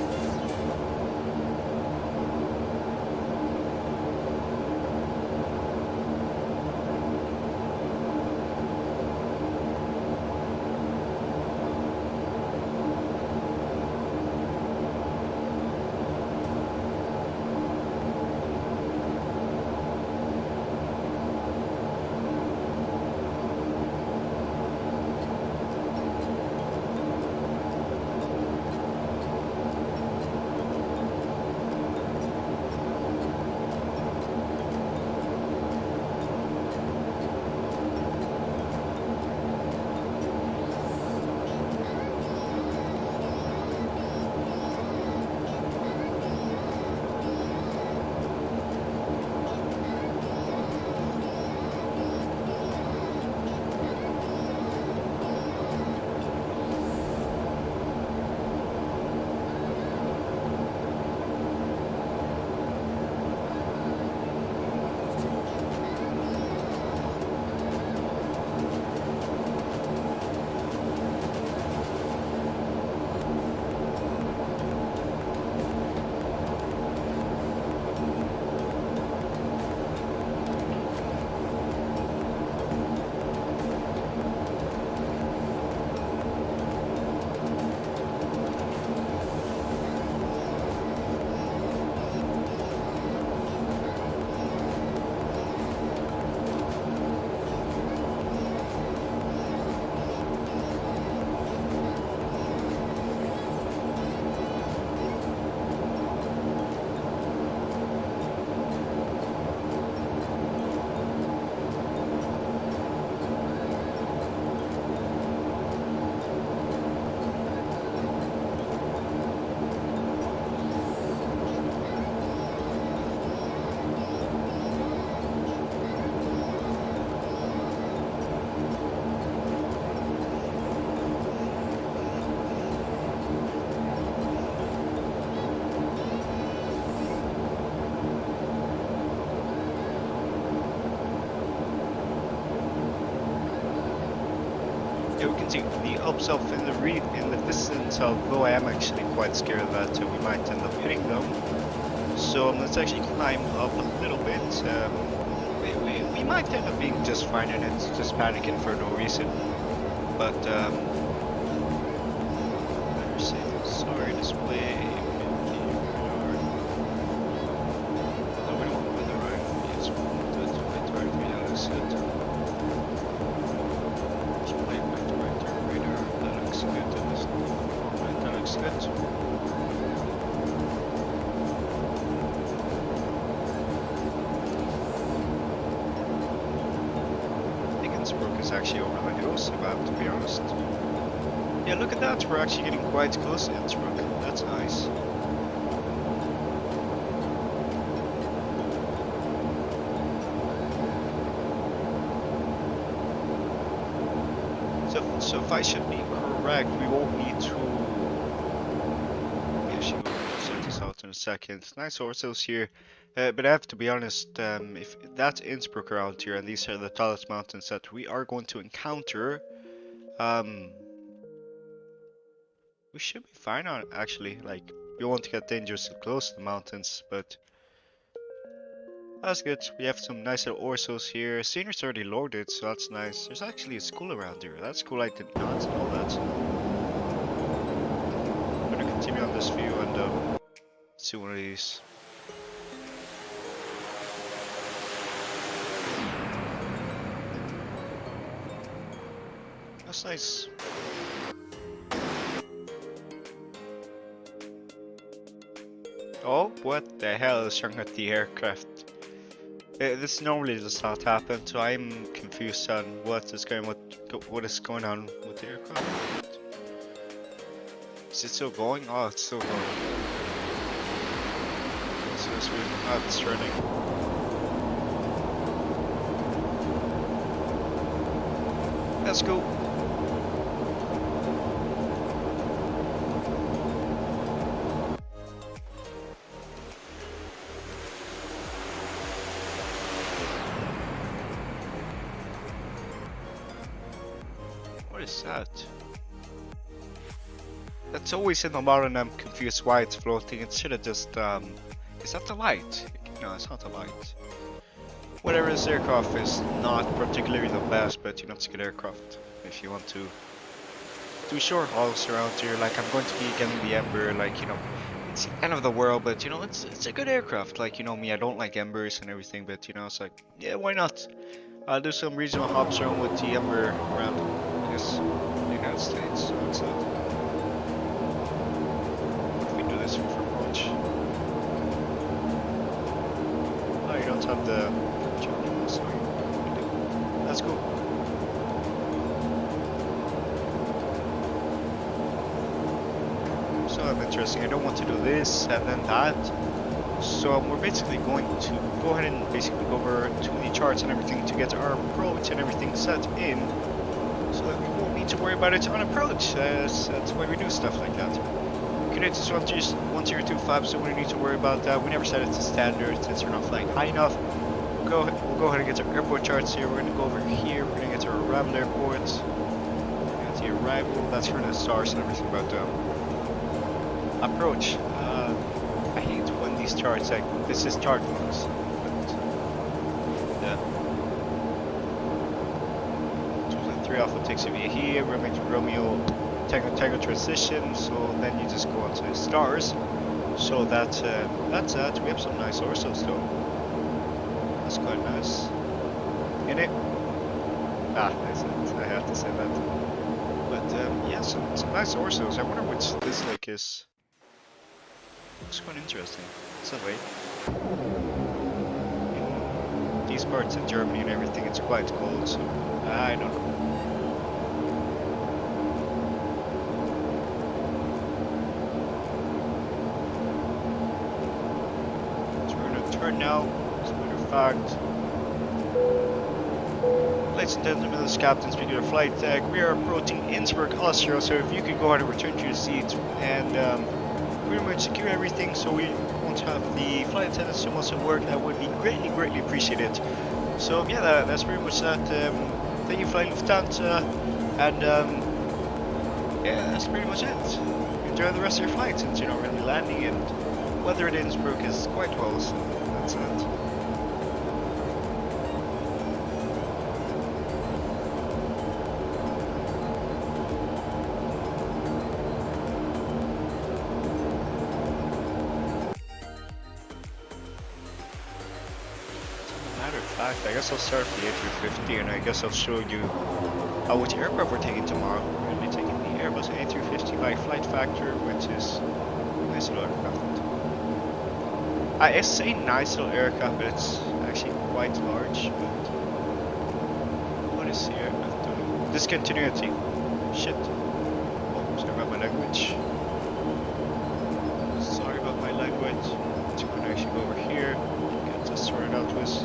Yeah, we can see the Alps up in the distance, although I am actually quite scared that we might end up hitting them. So let's actually climb up a little bit. We might end up being just fine and it's just panicking for no reason. But better say sorry display. No, we don't want weather right. Yes, we want that right target radar looks good. Display right target radar, that looks good. That looks good. Innsbruck is actually over the hills, if I have to be honest. Yeah, look at that, we're actually getting quite close to Innsbruck. That's nice. So if I should be correct, we won't need to... Yeah, she will sort this out in a second. Nice horses here. But I have to be honest, if that's Innsbruck around here, and these are the tallest mountains that we are going to encounter, we should be fine on actually. Like, we won't get dangerously close to the mountains, but that's good. We have some nice little orsos here. Scenery's already loaded, so that's nice. There's actually a school around here. That's cool. I did not know that. I'm gonna continue on this view and see one of these. That's nice. Oh, what the hell is wrong with the aircraft? This normally does not happen, so I'm confused on what is going on with the aircraft. Is it still going? Oh, it's still going. So it's weird. Oh, it's running. Let's go. is that? That's always in the model and I'm confused why it's floating. It should have just, is that the light? No, it's not the light. Whatever, this aircraft is not particularly the best, but you know, it's a good aircraft. If you want to do short hauls around here, like I'm going to be getting the Ember, like, you know, it's the end of the world, but you know, it's a good aircraft. Like, you know me, I don't like Embers and everything, but you know, it's like, yeah, why not? I'll do some regional hops around with the Ember around, I guess, the United States. So that's it. What if we do this for approach? Oh, you don't have the channel, so that's cool. So I'm interesting. I don't want to do this and then that. So we're basically going to go ahead and basically go over to the charts and everything to get our approach and everything set in, so that we won't need to worry about it on approach. That's why we do stuff like that. Connected to 1025, so we don't need to worry about that. We never set it to standard since we're not flying high enough. We'll go ahead and get our airport charts here. We're going to go over here. We're going to get our arrival airports. Get the arrival. That's for the stars and everything about approach. I hate when these charts, like, this is chart vlogs. Yeah. 203 Alpha takes you via here, Romeo Tango transition, so then you just go on to the stars. So that's that. We have some nice orsos though. That's quite nice. In it? Ah, I have to say that. But yeah, some nice orsos. I wonder which this lake is. Looks quite interesting. It's a lake. In these parts of Germany and everything, it's quite cold, so I don't know. So we're gonna turn now, as a matter of fact. Ladies and gentlemen, this is Captain speaking of flight deck. We are approaching Innsbruck, Austria, so if you could go ahead and return to your seats and pretty much secure everything so we won't have the flight attendants too much at work, that would be greatly appreciated. So yeah, that's pretty much that. Thank you, Flying Lufthansa, and yeah, that's pretty much it. Enjoy the rest of your flight since you're not really landing, and weather at Innsbruck is quite well, so that's it. I guess I'll start with the A350 and I guess I'll show you which aircraft we're taking tomorrow. We're going to be taking the Airbus A350 by Flight Factor, which is a nice little aircraft. It's a nice little aircraft, but it's actually quite large. But what is here? Discontinuity. Shit. Oh, sorry about my language. Sorry about my language. So we're going to actually go over here, get this sorted out with us.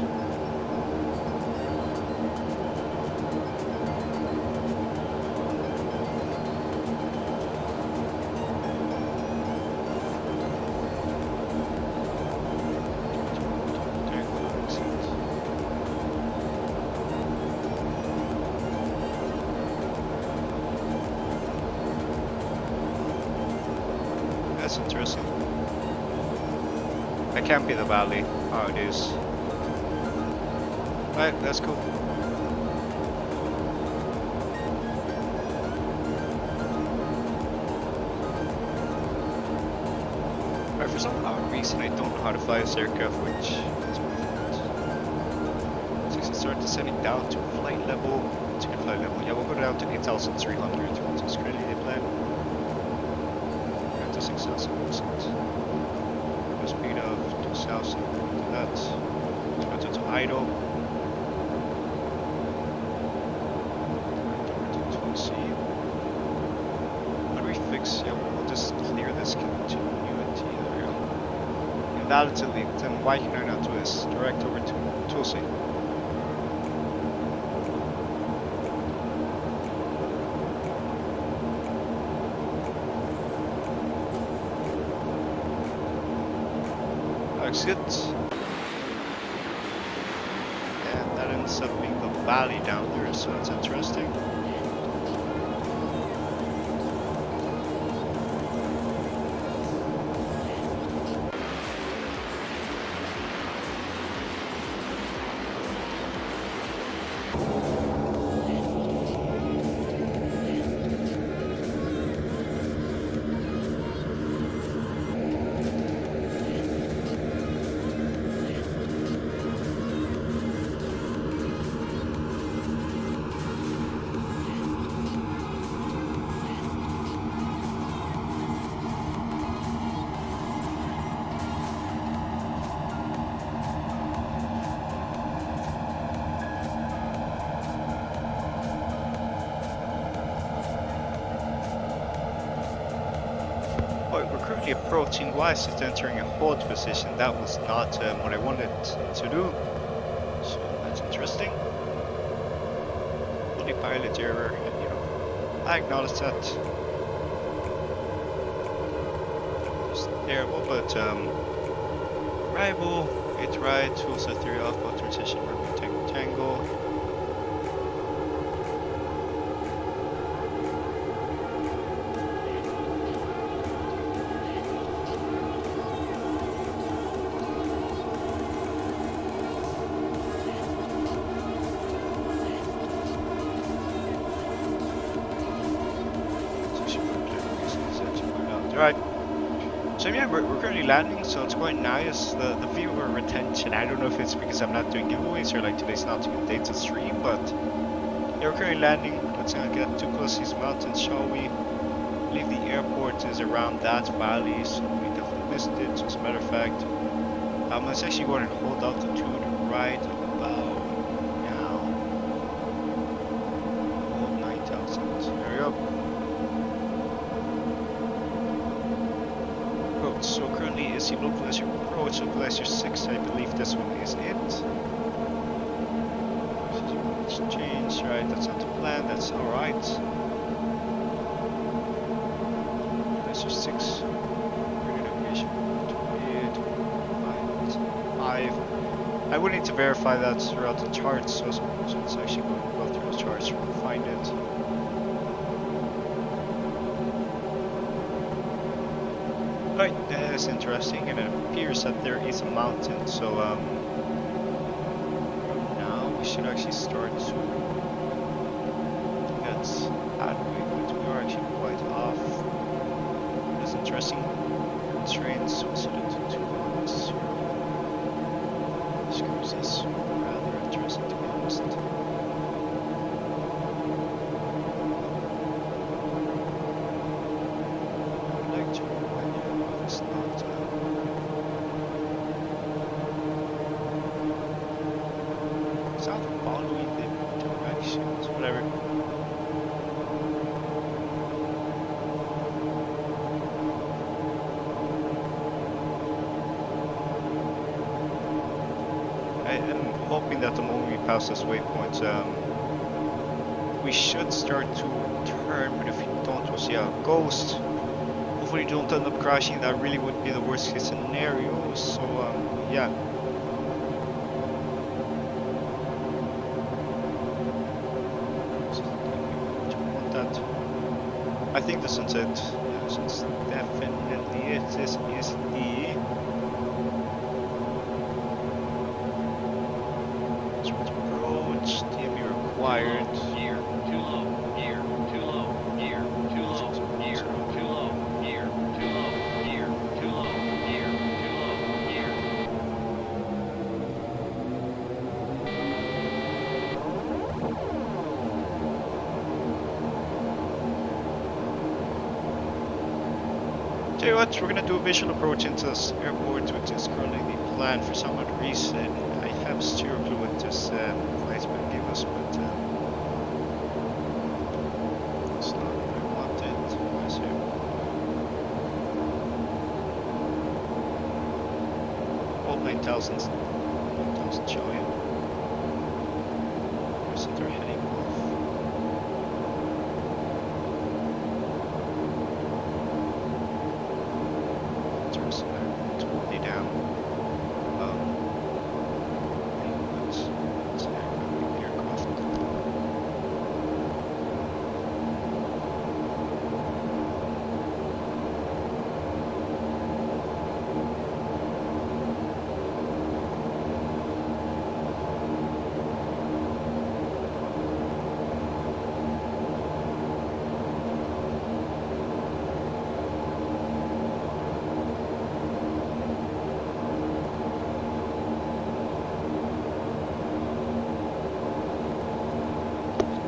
That's interesting. That can't be the valley. Oh, it is. Right, that's cool. Right, for some odd reason I don't know how to fly this aircraft, which is my fault. So I start descending down to flight level. To flight level. Yeah, we'll go down to 8,300, which is currently the plan. 6,000%. A speed of 2,000. That's go to idle. How do we fix? Yeah, we'll just clear this continuity. There we go. Invalid delete. Then why can I not do this? Direct over to Tulsi. Exit. And that ends up being the valley down there, so that's interesting. actually approaching whilst it's entering a hold position. That was not what I wanted to do. So that's interesting. Fully pilot error, and you know, I acknowledge that. It's terrible, but arrival, it's right, full set 3 off, both transition, remove tango. Right. So yeah, we're currently landing, so it's quite nice. The viewer retention, I don't know if it's because I'm not doing giveaways or like today's not a good day to stream, but yeah, we're currently landing. Let's not get too close to these mountains, shall we? I believe the airport is around that valley, so we definitely missed it. So as a matter of fact, let's actually go ahead and hold altitude right about now. Hold 9,000. There we go. So currently is the localizer approach, localizer 6, I believe this one is it. Change, right, that's not the plan, that's alright. Localizer 6, location 5. I would need to verify that throughout the charts, so let's actually go through the charts to find it. Right, that is interesting, and it appears that there is a mountain, so now we should actually start to get halfway, but we are actually quite off. That's interesting. Trains, we'll set it to 2 hours. This cruise is rather interesting, to be honest. Hoping that the moment we pass this waypoint, we should start to turn, but if we don't, we'll see how it goes. Hopefully we don't end up crashing. That really would be the worst case scenario, so yeah. I think the sunset, yes, it's definitely it. This is the TB required. Gear too low. Gear too low. Gear too low. Gear too low. Gear too low. Gear too low. Gear too low. Gear. Tell you what, we're gonna do a visual approach into this airport, which is currently the plan for some odd reason. I have zero clue what this placement gave us, but it's not what I wanted. Where's it? All 9,000 showing. Where's it they're heading off? Totally down.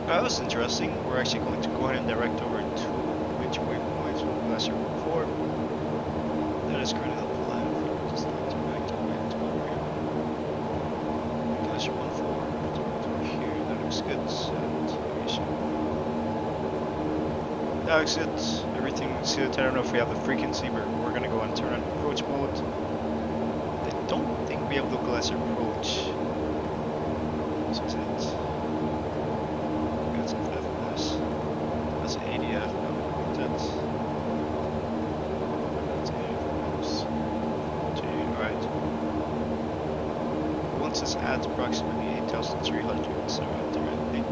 That was interesting. We're actually going to go ahead and direct over to which waypoints from lesser 4. That is currently the plan. Just not to back to where to over here. Lesser 1-4. Over here. That looks good. exit. Everything's good. I don't know if we have the frequency, but we're gonna go and turn on approach mode. I don't think we have localizer approach. This is it. That's FFS. That's ADF. No, that's 80 right. Once it's at approximately 8,300, so right there, I think.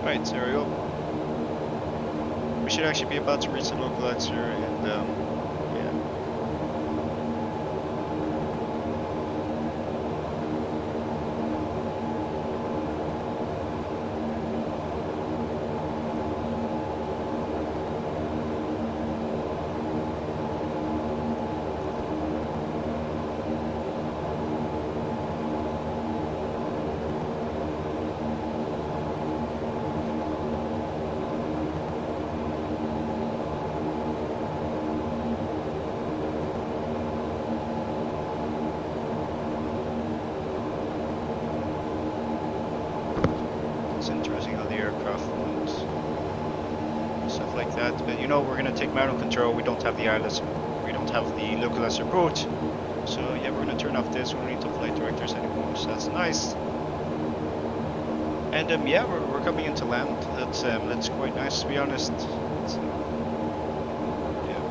Right, so there we go. We should actually be about to reach the localizer and yeah. It's interesting how the aircraft moves, stuff like that. But you know, we're gonna take manual control. We don't have the ILS, we don't have the localizer approach. So yeah, we're gonna turn off this. We don't need to flight directors anymore, so that's nice. And yeah, we're coming into land. That's quite nice, to be honest. It's, yeah.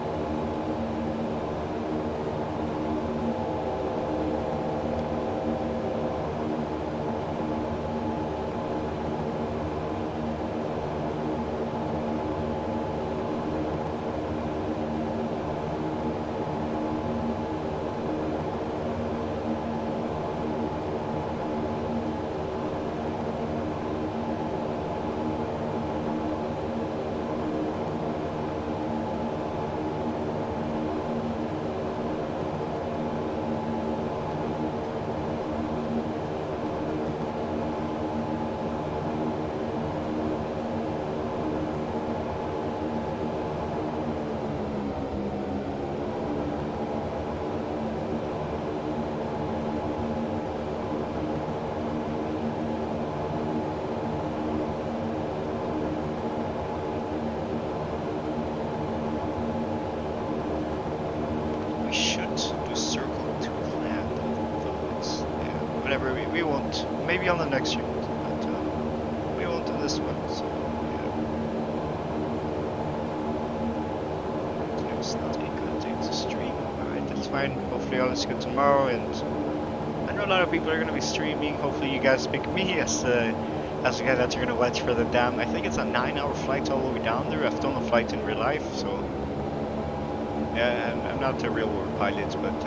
We won't. Maybe on the next unit, but we won't on this one. So yeah. It's not a good thing to stream. Alright, that's fine. Hopefully all is good tomorrow, and I know a lot of people are going to be streaming. Hopefully you guys pick me as the guy that you're going to watch for the dam. I think it's a 9-hour flight all the way down there. I've done a flight in real life, so yeah, I'm not a real world pilot, but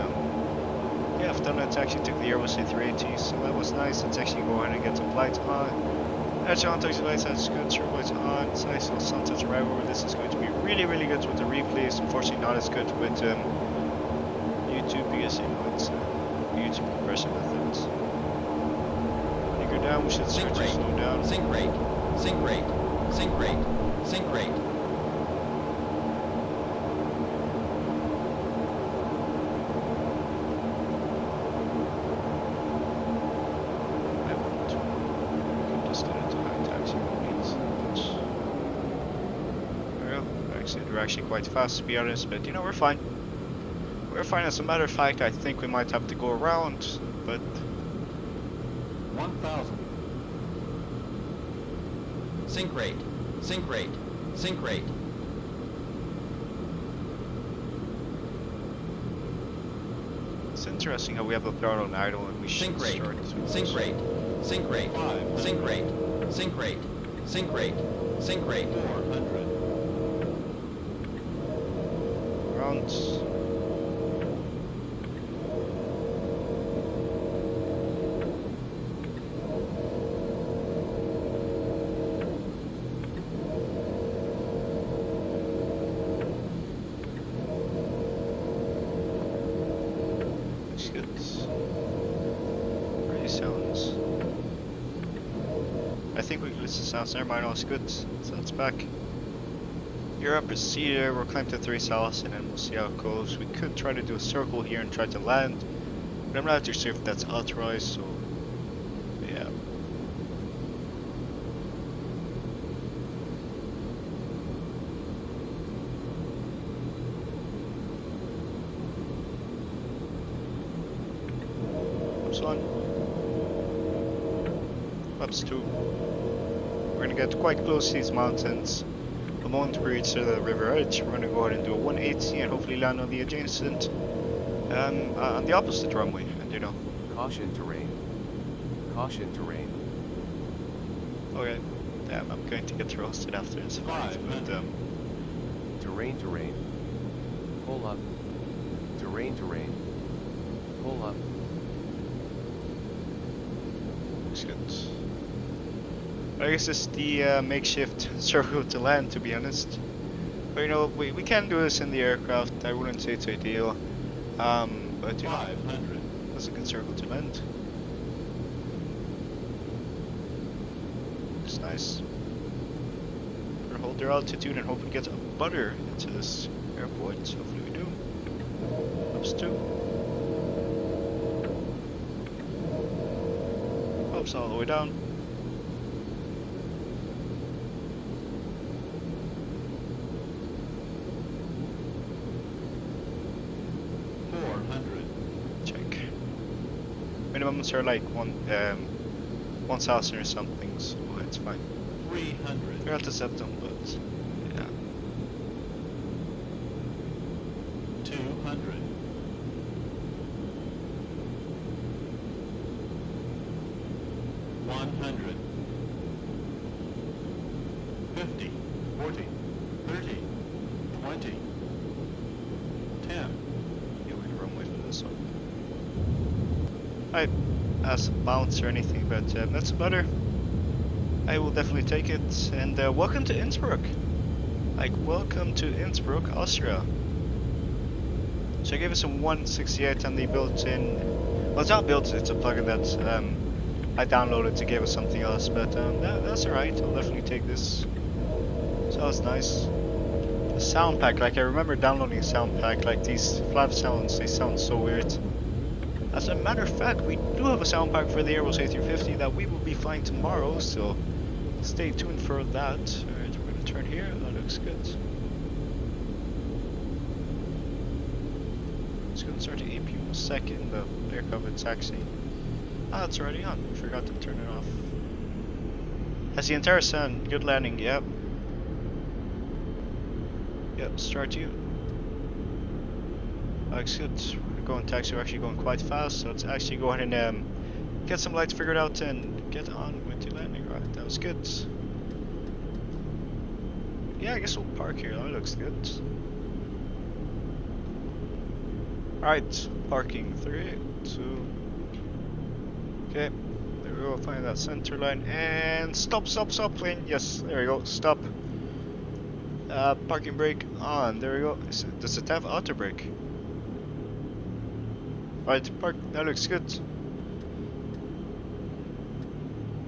yeah, I've done it. Actually took the Airbus A380, so that was nice. Let's actually go ahead and get some flights on. Actually, on taxi lights, that's good. Turbolights on. It's nice little sunset arrival. This is going to be really, really good with the replays. Unfortunately, not as good with YouTube because you know it's YouTube compression methods. When you go down, we should start to slow down. Sync rate, sync rate, sync rate, sync rate. We're actually quite fast, to be honest, but you know, we're fine. We're fine. As a matter of fact, I think we might have to go around, but 1,000. Sync rate, sync rate, sync rate. it's interesting how we have a throttle on idle and we should Sync rate, start. sync rate, sync rate, sync rate, sync rate, sync rate, sync rate. 400. Around. Looks good. Pretty sounds. I think we can listen to sounds. Never mind, all is good. So it's back. Europe is here, we'll climb to 3000 and we'll see how it goes. We could try to do a circle here and try to land, but I'm not too sure if that's authorized, so yeah. Oops, one. Oops, two. We're gonna get quite close to these mountains. The moment we reach the river edge, we're gonna go ahead and do a 180 and hopefully land on the adjacent, on the opposite runway, and you know. Caution terrain. Caution terrain. Okay, damn, I'm going to get roasted after this fight, but Terrain terrain. Pull up. Terrain terrain. Pull up. it's good. I guess it's the makeshift circle to land, to be honest. But you know, we can do this in the aircraft. I wouldn't say it's ideal. But you know, that's a good circle to land. It's nice. We're gonna hold their altitude and hope we get a butter into this airport. Hopefully we do. Ups two. Ups all the way down. Minimums are like 1,000 or something, so it's fine. 300. We're not to set them, but yeah. 200. 100. 50. 40. 30. 20. 10. Yeah, we're gonna run away from this one. I as a bounce or anything, but that's butter. I will definitely take it. And welcome to Innsbruck. Like, welcome to Innsbruck, Austria. So I gave it some 168 and they built in. Well, it's not built, it's a plugin that I downloaded to give us something else, but that's alright. I'll definitely take this. So that's nice. The sound pack, like I remember downloading a sound pack, like these flap sounds, they sound so weird. As a matter of fact, we do have a sound pack for the Airbus A350 that we will be flying tomorrow, so stay tuned for that. Alright, we're gonna turn here, that looks good. It's gonna start the APU in a second, the aircraft taxi. Ah, it's already on, I forgot to turn it off. Has the entire sound, good landing, yep. Yep, start you. Looks good. We're going taxi, we're actually going quite fast, so let's actually go ahead and get some lights figured out and get on with the landing. Right, that was good. Yeah, I guess we'll park here, that looks good. Alright, parking 3, 2. Okay, there we go, find that center line and stop plane. Yes, there we go, stop. Parking brake on, there we go. Does it have auto brake? Alright, park, that looks good.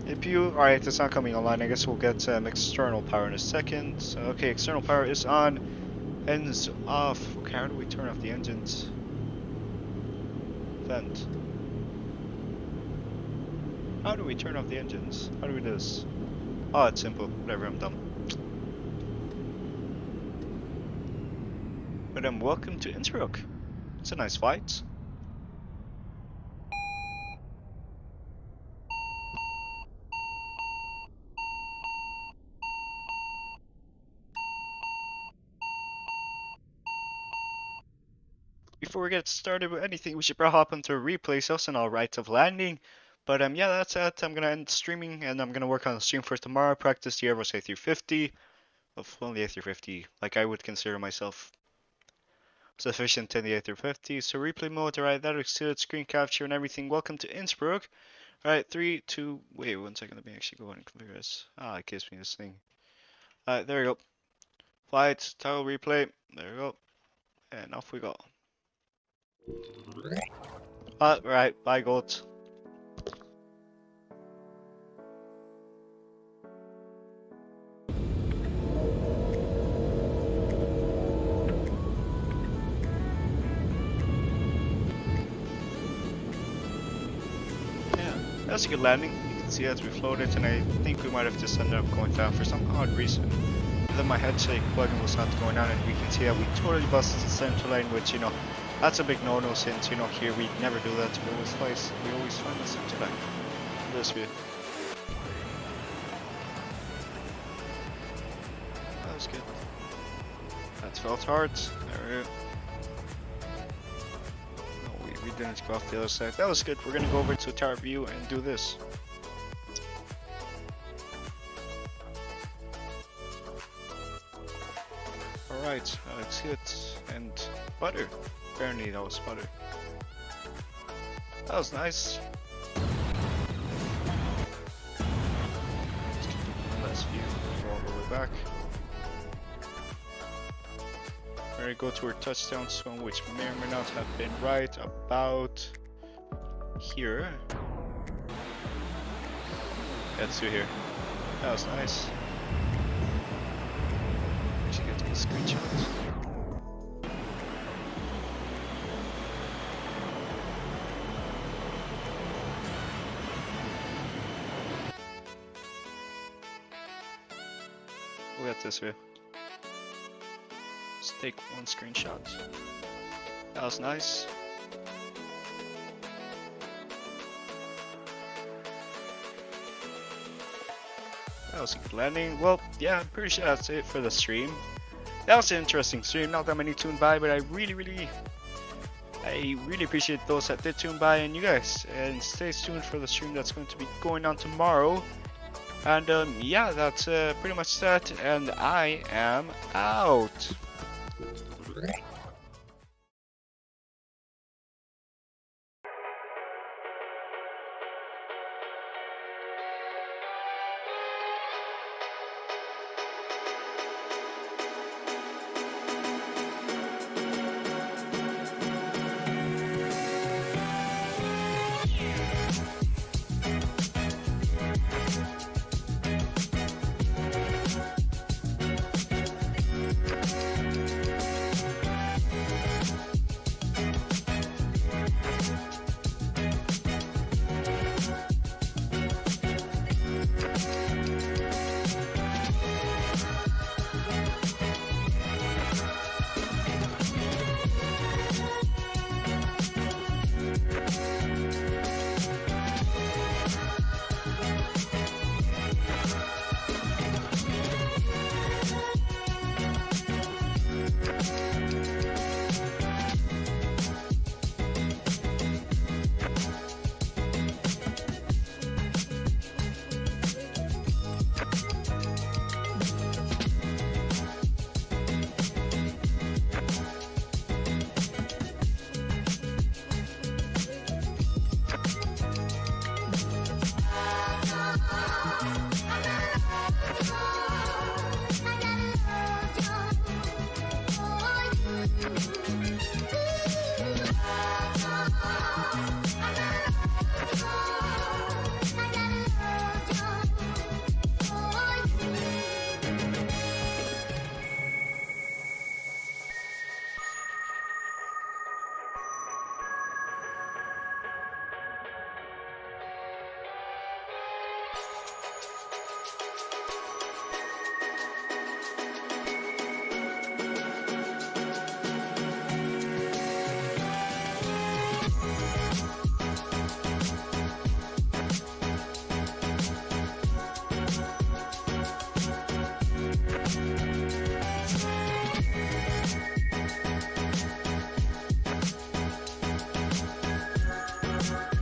APU, alright, it's not coming online. I guess we'll get external power in a second. So, okay, external power is on. Engines off. Okay, how do we turn off the engines? Vent. How do we turn off the engines? How do we do this? Oh, it's simple. Whatever, I'm dumb. But welcome to Innsbruck. It's a nice flight. Before we get started with anything, we should probably hop into replay sales and our right of landing. But yeah, that's it. I'm gonna end streaming and I'm gonna work on the stream for tomorrow. Practice the Airbus A350. Well, the A350, like I would consider myself sufficient in the A350. So replay mode, alright, that looks good. Screen capture and everything. Welcome to Innsbruck. Alright, 3, 2, wait 1 second. Let me actually go ahead and configure this. Ah, it gives me this thing. Alright, there we go. Flight, toggle replay. There we go. And off we go. Right, bye goats. That was a good landing. You can see as we floated, and I think we might have just ended up going down for some odd reason. Then my head shake plugin was not going on, and we can see that we totally busted the center line, which, you know, that's a big no-no since, you know, here we never do that. We always find the center line. This view. That was good. That felt hard. There we go. No, we didn't go off the other side. That was good. We're gonna go over to tower view and do this. Alright, let's hit and butter. Apparently that was butter. That was nice. Let's keep the last view. Go all the way back. We're gonna go to our touchdown zone, which may or may not have been right about here. Let's do here. That was nice. Actually, get these screenshots. We'll get this view. Let's take one screenshot. That was nice. That was a good landing. Well, yeah, I'm pretty sure that's it for the stream. That was an interesting stream. Not that many tuned by, but I really appreciate those that did tune by, and you guys. And stay tuned for the stream that's going to be going on tomorrow. And yeah, that's pretty much that. And I am out.